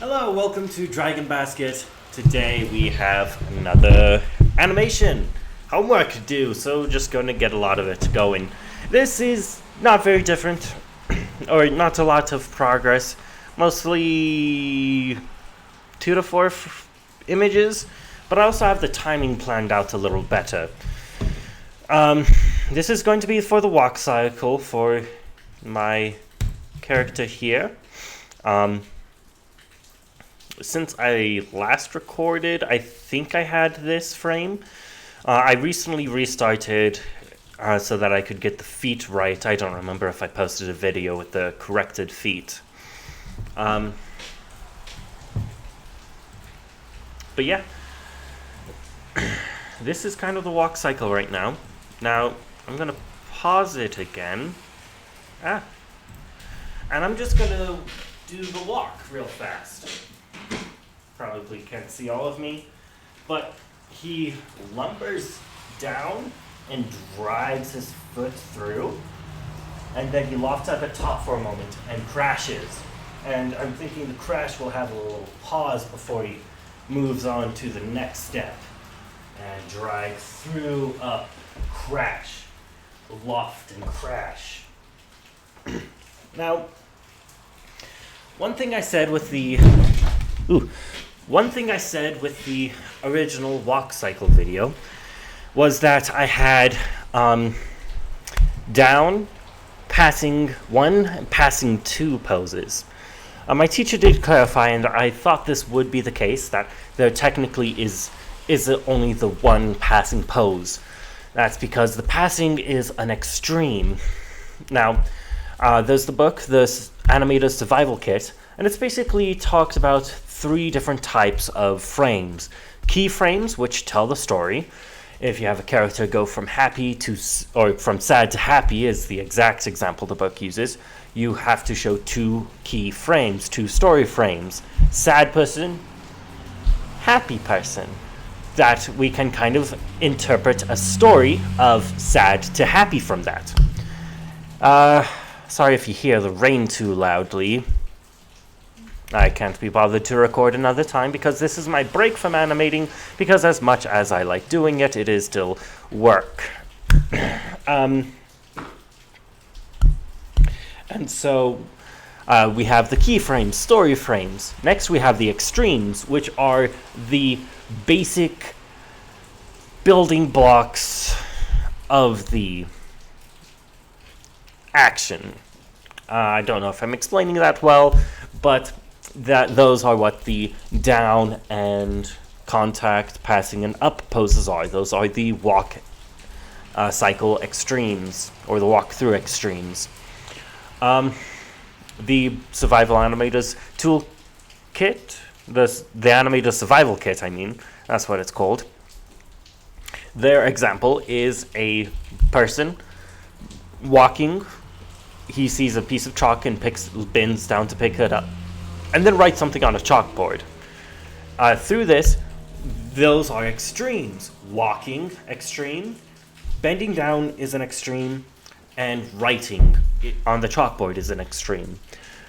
Hello, welcome to Dragon Basket. Today we have another animation homework to do, so just going to get a lot of it going. This is not very different, or not a lot of progress, mostly 2 to 4 images, but I also have the timing planned out a little better. This is going to be for the walk cycle for my character here. Since I last recorded, I think I had this frame. I recently restarted so that I could get the feet right. I don't remember if I posted a video with the corrected feet. But yeah, this is kind of the walk cycle right now. Now, I'm going to pause it again. And I'm just going to do the walk real fast. Probably can't see all of me, but he lumbers down and drives his foot through, and then he lofts at the top for a moment and crashes. And I'm thinking the crash will have a little pause before he moves on to the next step. And drive through, up, crash, loft and crash. Now, one thing I said with the original walk cycle video was that I had down, passing 1, and passing 2 poses. My teacher did clarify, and I thought this would be the case, that there technically is only the one passing pose. That's because the passing is an extreme. Now, there's the book, the Animator Survival Kit, and it's basically talked about 3 different types of frames. Key frames, which tell the story. If you have a character go from from sad to happy, is the exact example the book uses, you have to show 2 key frames, 2 story frames. Sad person, happy person. That we can kind of interpret a story of sad to happy from that. Sorry if you hear the rain too loudly. I can't be bothered to record another time because this is my break from animating, because as much as I like doing it, it is still work. And so we have the keyframes, story frames. Next we have the extremes, which are the basic building blocks of the action. I don't know if I'm explaining that well, but those are what the down and contact, passing, and up poses are. Those are the walk cycle extremes, or the walk-through extremes. The Survival Animators Toolkit, the Animator Survival Kit, that's what it's called. Their example is a person walking. He sees a piece of chalk and bends down to pick it up, and then writes something on a chalkboard. Through this, those are extremes. Walking, extreme. Bending down is an extreme. And writing on the chalkboard is an extreme.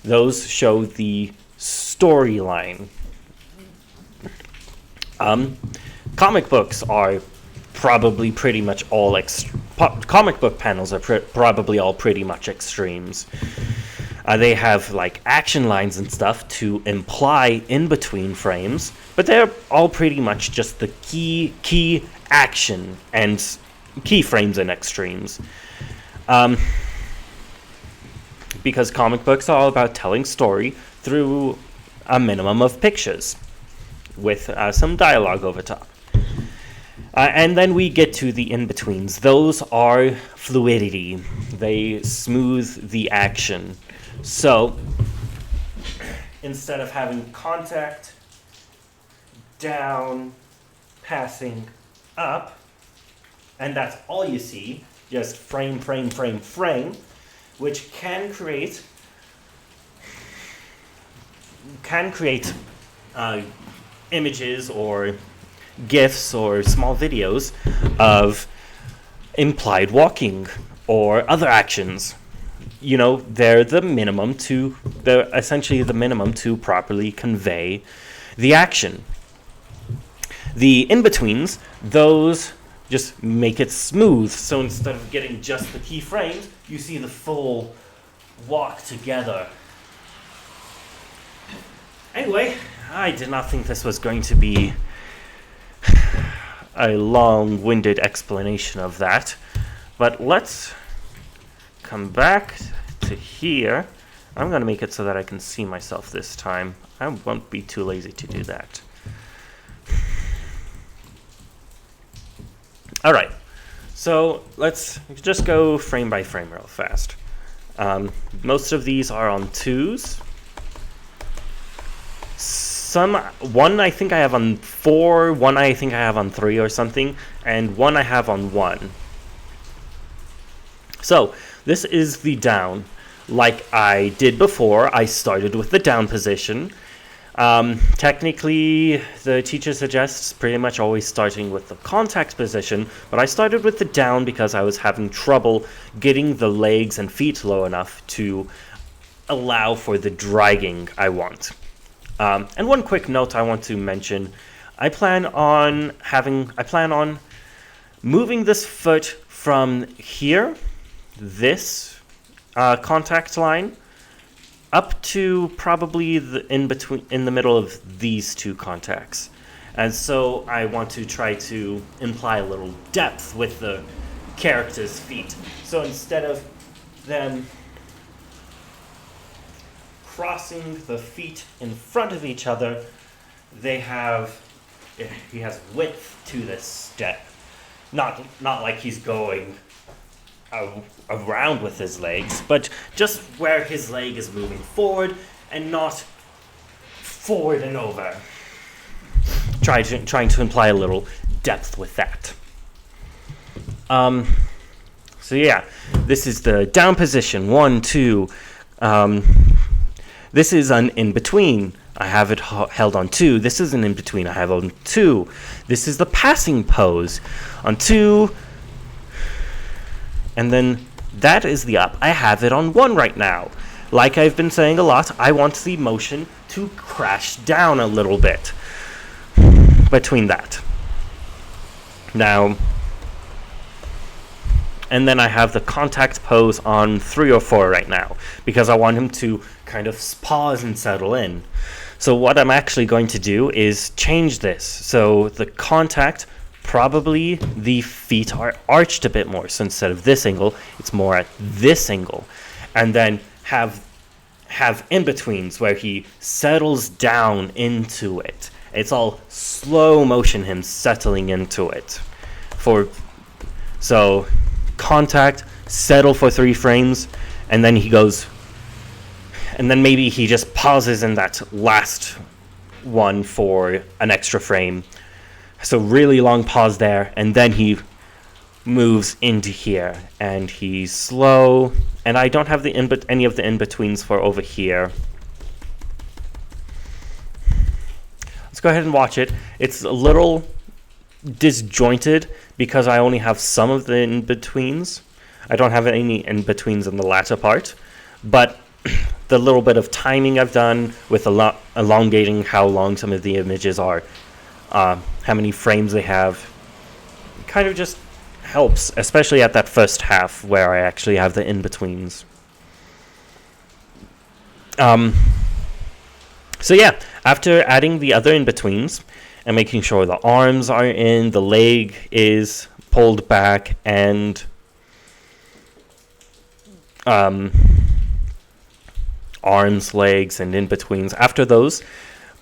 Those show the storyline. Comic books are probably pretty much all comic book panels are probably all pretty much extremes. They have like action lines and stuff to imply in between frames, but they're all pretty much just the key action and key frames and extremes. Because comic books are all about telling story through a minimum of pictures with some dialogue over top. And then we get to the in-betweens. Those are fluidity. They smooth the action. So, instead of having contact, down, passing, up, and that's all you see, just frame, which can create images or GIFs or small videos of implied walking or other actions. they're essentially the minimum to properly convey the action. The in-betweens, those just make it smooth. So instead of getting just the keyframes, you see the full walk together. Anyway, I did not think this was going to be a long-winded explanation of that. But let's come back to here. I'm going to make it so that I can see myself this time. I won't be too lazy to do that. All right, so let's just go frame by frame real fast. Most of these are on 2s. One I think I have on 4, one I think I have on 3 or something, and one I have on 1. So this is the down. Like I did before, I started with the down position. Technically, the teacher suggests pretty much always starting with the contact position, but I started with the down because I was having trouble getting the legs and feet low enough to allow for the dragging I want. And one quick note I want to mention, I plan on moving this foot from here, this contact line, up to probably in the middle of these two contacts. And so I want to try to imply a little depth with the character's feet. So instead of them crossing the feet in front of each other, he has width to this step. Not like he's going around with his legs, but just where his leg is moving forward and not forward and over. Trying to imply a little depth with that. So yeah, this is the down position, 1, 2. This is an in-between. I have it held on 2. This is an in-between. I have on 2. This is the passing pose on 2. And then that is the up. I have it on 1 right now. Like I've been saying a lot, I want the motion to crash down a little bit between that. Now, and then I have the contact pose on 3 or 4 right now because I want him to kind of pause and settle in. So what I'm actually going to do is change this. So the contact, probably the feet are arched a bit more. So instead of this angle, it's more at this angle. And then have in-betweens where he settles down into it. It's all slow motion, him settling into it. So contact, settle for 3 frames, and then he goes, and then maybe he just pauses in that last one for an extra frame. So really long pause there, and then he moves into here, and he's slow, and I don't have any of the in-betweens for over here. Let's go ahead and watch it. It's a little disjointed because I only have some of the in-betweens. I don't have any in-betweens in the latter part, but the little bit of timing I've done with elongating how long some of the images are, how many frames they have, kind of just helps, especially at that first half where I actually have the in-betweens. So yeah, after adding the other in-betweens and making sure the arms are in, the leg is pulled back, and arms, legs, and in-betweens. After those,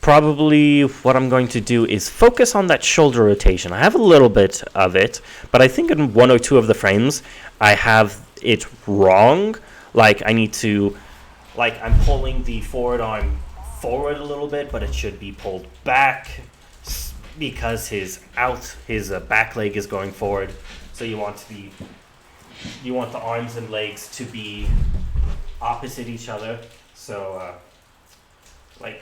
probably what I'm going to do is focus on that shoulder rotation. I have a little bit of it, but I think in 1 or 2 of the frames, I have it wrong. Like I'm pulling the forward arm forward a little bit, but it should be pulled back because his back leg is going forward. So you want the arms and legs to be opposite each other. So let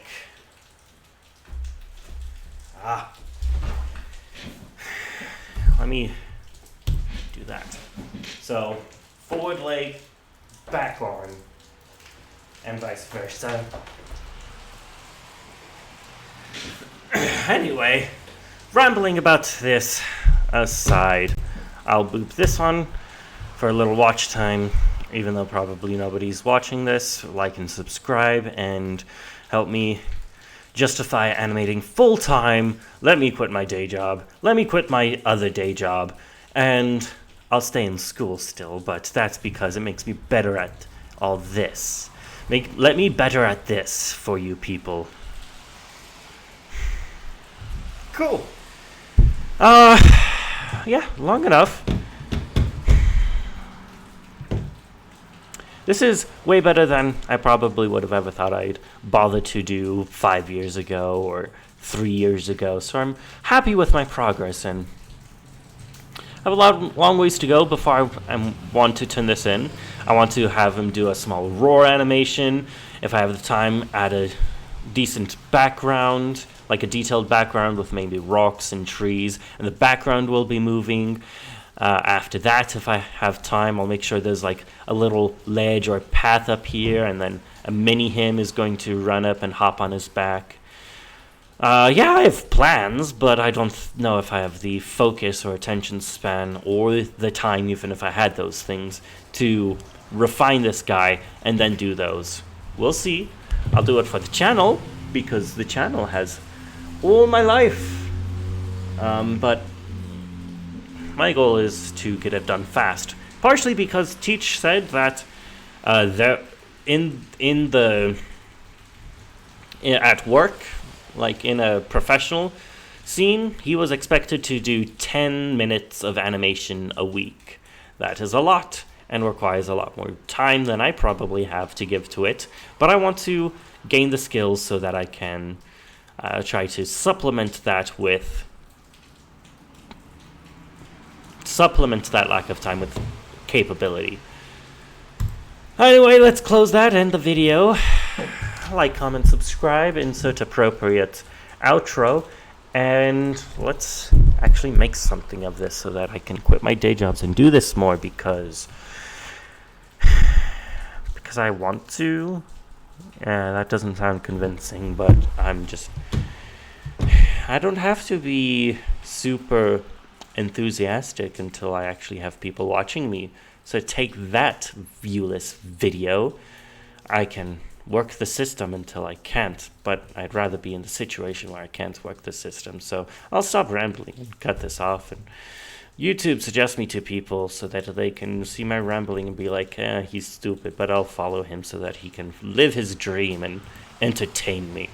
me do that. So forward leg, back on, and vice versa. Anyway, rambling about this aside, I'll boop this on for a little watch time, even though probably nobody's watching this. Like and subscribe and help me justify animating full time. Let me quit my day job. Let me quit my other day job. And I'll stay in school still, but that's because it makes me better at all this. Let me better at this for you people. Cool. Yeah, long enough. This is way better than I probably would have ever thought I'd bother to do 5 years ago or 3 years ago. So I'm happy with my progress, and I have a long ways to go before I want to turn this in. I want to have him do a small roar animation. If I have the time, add a decent background, like a detailed background with maybe rocks and trees, and the background will be moving. After that, if I have time, I'll make sure there's like a little ledge or path up here, and then a mini him is going to run up and hop on his back. Yeah, I have plans, but I don't know if I have the focus or attention span or the time, even if I had those things, to refine this guy and then do those. We'll see. I'll do it for the channel, because the channel has all my life. But my goal is to get it done fast. Partially because Teach said that at work, like in a professional scene, he was expected to do 10 minutes of animation a week. That is a lot and requires a lot more time than I probably have to give to it. But I want to gain the skills so that I can try to supplement that lack of time with capability. Anyway, let's close that, end the video. Like, comment, subscribe, insert appropriate outro, and let's actually make something of this so that I can quit my day jobs and do this more because I want to. That doesn't sound convincing, but I don't have to be super enthusiastic until I actually have people watching me. So take that, viewless video. I can work the system until I can't, but I'd rather be in the situation where I can't work the system. So I'll stop rambling and cut this off, and YouTube suggests me to people so that they can see my rambling and be like, he's stupid, but I'll follow him so that he can live his dream and entertain me.